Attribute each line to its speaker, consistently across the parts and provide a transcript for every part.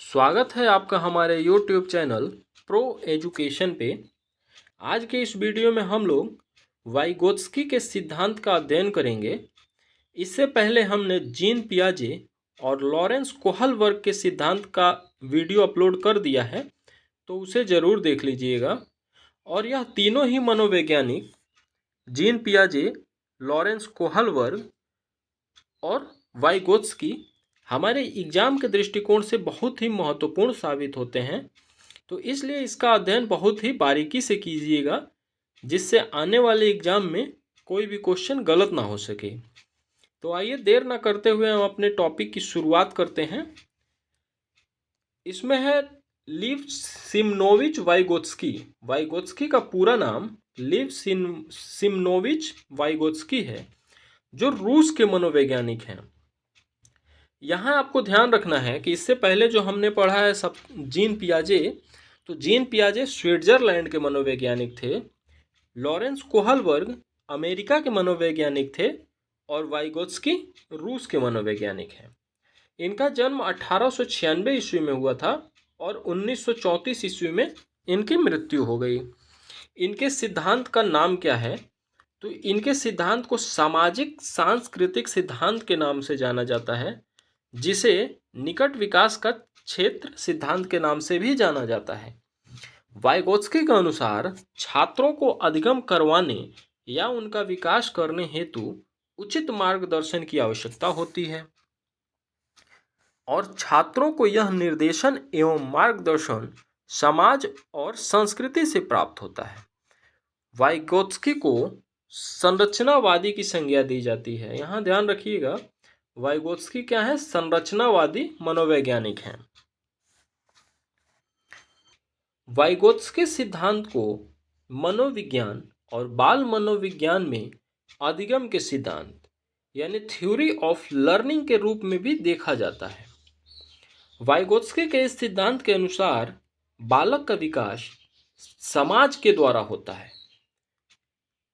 Speaker 1: स्वागत है आपका हमारे YouTube चैनल प्रो एजुकेशन पे। आज के इस वीडियो में हम लोग वाइगोत्स्की के सिद्धांत का अध्ययन करेंगे। इससे पहले हमने जीन पियाजे और लॉरेंस कोहलबर्ग के सिद्धांत का वीडियो अपलोड कर दिया है, तो उसे ज़रूर देख लीजिएगा। और यह तीनों ही मनोवैज्ञानिक जीन पियाजे, लॉरेंस कोहलबर्ग और वाइगोत्स्की हमारे एग्जाम के दृष्टिकोण से बहुत ही महत्वपूर्ण साबित होते हैं। तो इसलिए इसका अध्ययन बहुत ही बारीकी से कीजिएगा, जिससे आने वाले एग्जाम में कोई भी क्वेश्चन गलत ना हो सके। तो आइए देर ना करते हुए हम अपने टॉपिक की शुरुआत करते हैं। इसमें है लीव सिमनोविच वाइगोत्स्की। वाइगोत्स्की का पूरा नाम लीव सिमनोविच वाइगोत्स्की है, जो रूस के मनोवैज्ञानिक हैं। यहाँ आपको ध्यान रखना है कि इससे पहले जो हमने पढ़ा है सब जीन पियाजे, तो जीन पियाजे स्विट्जरलैंड के मनोवैज्ञानिक थे, लॉरेंस कोहलबर्ग अमेरिका के मनोवैज्ञानिक थे और वाइगोत्स्की रूस के मनोवैज्ञानिक हैं। इनका जन्म 1896 ईस्वी में हुआ था और 1934 ईस्वी में इनकी मृत्यु हो गई। इनके सिद्धांत का नाम क्या है? तो इनके सिद्धांत को सामाजिक सांस्कृतिक सिद्धांत के नाम से जाना जाता है, जिसे निकट विकास का क्षेत्र सिद्धांत के नाम से भी जाना जाता है। वाइगोत्स्की के अनुसार छात्रों को अधिगम करवाने या उनका विकास करने हेतु उचित मार्गदर्शन की आवश्यकता होती है और छात्रों को यह निर्देशन एवं मार्गदर्शन समाज और संस्कृति से प्राप्त होता है। वाइगोत्स्की को संरचनावादी की संज्ञा दी जाती है। यहाँ ध्यान रखिएगा, वाइगोत्स्की क्या है? संरचनावादी मनोवैज्ञानिक हैं। वाइगोत्स्की सिद्धांत को मनोविज्ञान और बाल मनोविज्ञान में अधिगम के सिद्धांत यानी थ्योरी ऑफ लर्निंग के रूप में भी देखा जाता है। वाइगोत्स्की के इस सिद्धांत के अनुसार बालक का विकास समाज के द्वारा होता है।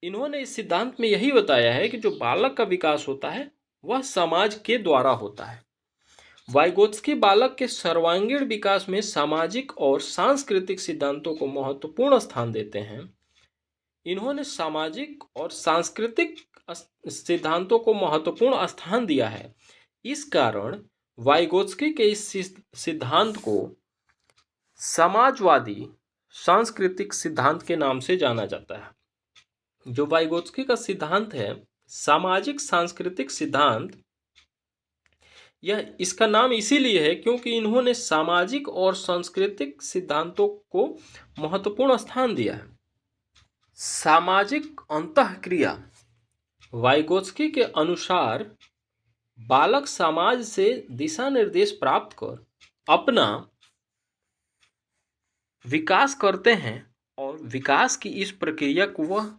Speaker 1: इन्होंने इस सिद्धांत में यही बताया है कि जो बालक का विकास होता है वह समाज के द्वारा होता है। वाइगोत्स्की बालक के सर्वांगीण विकास में सामाजिक और सांस्कृतिक सिद्धांतों को महत्वपूर्ण स्थान देते हैं। इन्होंने सामाजिक और सांस्कृतिक सिद्धांतों को महत्वपूर्ण स्थान दिया है। इस कारण वाइगोत्स्की के इस सिद्धांत को समाजवादी सांस्कृतिक सिद्धांत के नाम से जाना जाता है। जो वाइगोत्स्की का सिद्धांत है सामाजिक सांस्कृतिक सिद्धांत, यह इसका नाम इसीलिए है क्योंकि इन्होंने सामाजिक और सांस्कृतिक सिद्धांतों को महत्वपूर्ण स्थान दिया है। सामाजिक अंतःक्रिया, वाइगोत्स्की के अनुसार बालक समाज से दिशा निर्देश प्राप्त कर अपना विकास करते हैं और विकास की इस प्रक्रिया को वह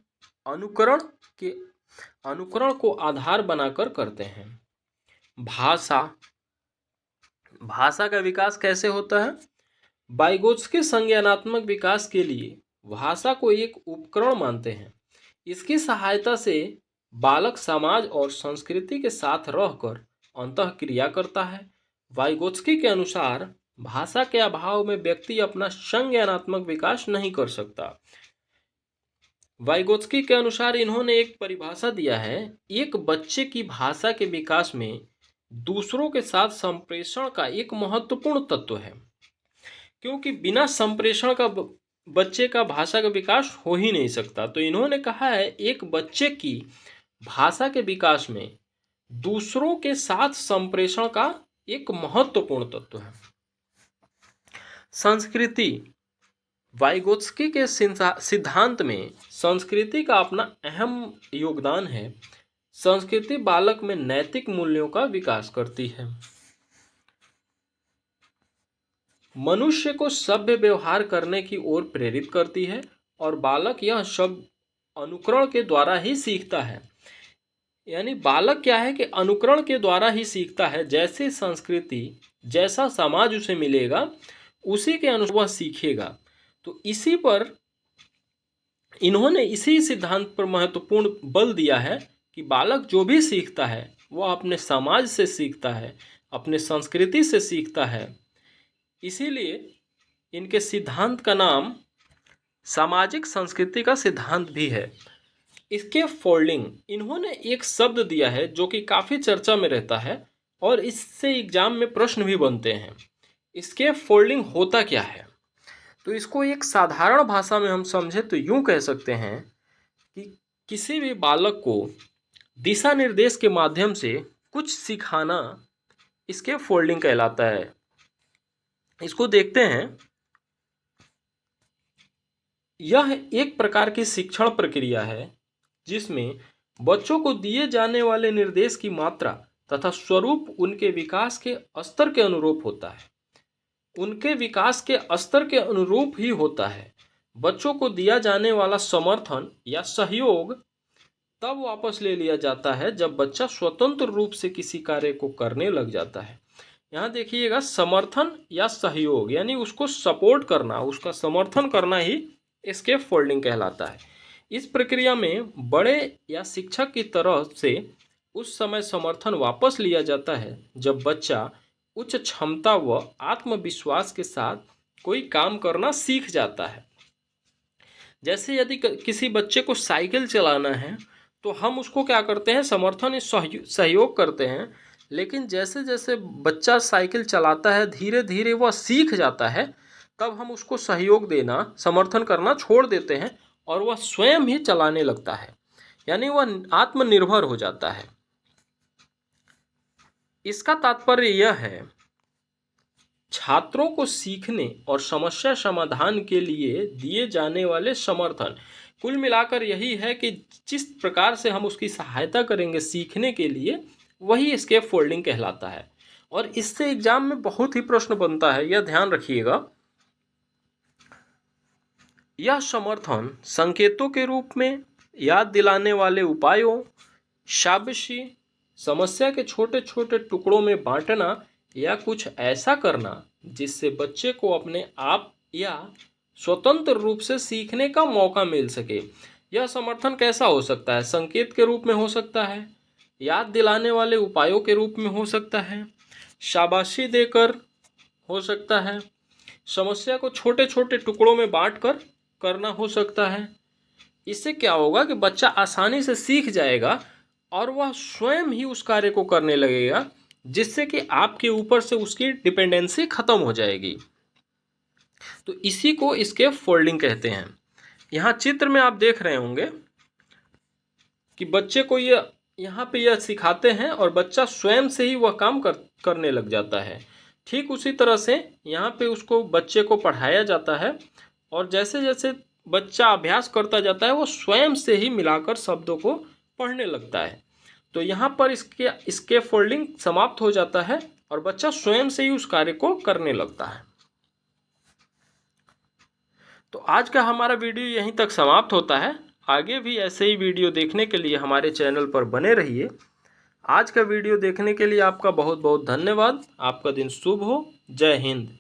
Speaker 1: अनुकरण को आधार बनाकर करते हैं। भाषा का विकास कैसे होता है? वाइगोत्स्की संज्ञानात्मक विकास के लिए भाषा को एक उपकरण मानते हैं। इसकी सहायता से बालक समाज और संस्कृति के साथ रहकर अंतःक्रिया करता है। वाइगोत्स्की के अनुसार भाषा के अभाव में व्यक्ति अपना संज्ञानात्मक विकास नहीं कर सकता। वाइगोत्स्की के अनुसार इन्होंने एक परिभाषा दिया है, एक बच्चे की भाषा के विकास में दूसरों के साथ संप्रेषण का एक महत्वपूर्ण तत्व है, क्योंकि बिना संप्रेषण का बच्चे का भाषा का विकास हो ही नहीं सकता। तो इन्होंने कहा है एक बच्चे की भाषा के विकास में दूसरों के साथ संप्रेषण का एक महत्वपूर्ण तत्व है। संस्कृति, वाइगोत्स्की के सिद्धांत में संस्कृति का अपना अहम योगदान है। संस्कृति बालक में नैतिक मूल्यों का विकास करती है, मनुष्य को सभ्य व्यवहार करने की ओर प्रेरित करती है और बालक यह सब अनुकरण के द्वारा ही सीखता है। यानी बालक क्या है कि अनुकरण के द्वारा ही सीखता है। जैसे संस्कृति, जैसा समाज उसे मिलेगा उसी के अनुसार वह सीखेगा। तो इसी पर इन्होंने इसी सिद्धांत पर महत्वपूर्ण बल दिया है कि बालक जो भी सीखता है वह अपने समाज से सीखता है, अपने संस्कृति से सीखता है। इसीलिए इनके सिद्धांत का नाम सामाजिक संस्कृति का सिद्धांत भी है। इसके फोल्डिंग, इन्होंने एक शब्द दिया है जो कि काफ़ी चर्चा में रहता है और इससे एग्जाम में प्रश्न भी बनते हैं। इसके फोल्डिंग होता क्या है? तो इसको एक साधारण भाषा में हम समझे तो यूं कह सकते हैं कि किसी भी बालक को दिशा निर्देश के माध्यम से कुछ सिखाना इसके फोल्डिंग कहलाता है। इसको देखते हैं। यह एक प्रकार की शिक्षण प्रक्रिया है जिसमें बच्चों को दिए जाने वाले निर्देश की मात्रा तथा स्वरूप उनके विकास के स्तर के अनुरूप होता है। उनके विकास के स्तर के अनुरूप ही होता है। बच्चों को दिया जाने वाला समर्थन या सहयोग तब वापस ले लिया जाता है जब बच्चा स्वतंत्र रूप से किसी कार्य को करने लग जाता है। यहाँ देखिएगा, समर्थन या सहयोग यानी उसको सपोर्ट करना, उसका समर्थन करना ही इसके फोल्डिंग कहलाता है। इस प्रक्रिया में बड़े या शिक्षक की तरफ से उस समय समर्थन वापस लिया जाता है जब बच्चा उच्च क्षमता व आत्मविश्वास के साथ कोई काम करना सीख जाता है। जैसे यदि किसी बच्चे को साइकिल चलाना है तो हम उसको क्या करते हैं, समर्थन सहयोग करते हैं। लेकिन जैसे जैसे बच्चा साइकिल चलाता है धीरे धीरे वह सीख जाता है, तब हम उसको सहयोग देना, समर्थन करना छोड़ देते हैं और वह स्वयं ही चलाने लगता है, यानी वह आत्मनिर्भर हो जाता है। इसका तात्पर्य यह है, छात्रों को सीखने और समस्या समाधान के लिए दिए जाने वाले समर्थन, कुल मिलाकर यही है कि जिस प्रकार से हम उसकी सहायता करेंगे सीखने के लिए, वही इसके फोल्डिंग कहलाता है। और इससे एग्जाम में बहुत ही प्रश्न बनता है, यह ध्यान रखिएगा। यह समर्थन संकेतों के रूप में, याद दिलाने वाले उपायों, शाबाशी, समस्या के छोटे छोटे टुकड़ों में बांटना या कुछ ऐसा करना जिससे बच्चे को अपने आप या स्वतंत्र रूप से सीखने का मौका मिल सके। यह समर्थन कैसा हो सकता है? संकेत के रूप में हो सकता है, याद दिलाने वाले उपायों के रूप में हो सकता है, शाबाशी देकर हो सकता है, समस्या को छोटे छोटे टुकड़ों में बांटकर करना हो सकता है। इससे क्या होगा कि बच्चा आसानी से सीख जाएगा और वह स्वयं ही उस कार्य को करने लगेगा, जिससे कि आपके ऊपर से उसकी डिपेंडेंसी खत्म हो जाएगी। तो इसी को इसके फोल्डिंग कहते हैं। यहाँ चित्र में आप देख रहे होंगे कि बच्चे को यह यहाँ पे यह सिखाते हैं और बच्चा स्वयं से ही वह काम करने लग जाता है। ठीक उसी तरह से यहाँ पे उसको बच्चे को पढ़ाया जाता है और जैसे जैसे बच्चा अभ्यास करता जाता है वो स्वयं से ही मिलाकर शब्दों को पढ़ने लगता है। तो यहाँ पर इसके फोल्डिंग समाप्त हो जाता है और बच्चा स्वयं से ही उस कार्य को करने लगता है। तो आज का हमारा वीडियो यहीं तक समाप्त होता है। आगे भी ऐसे ही वीडियो देखने के लिए हमारे चैनल पर बने रहिए। आज का वीडियो देखने के लिए आपका बहुत बहुत धन्यवाद। आपका दिन शुभ हो। जय हिंद।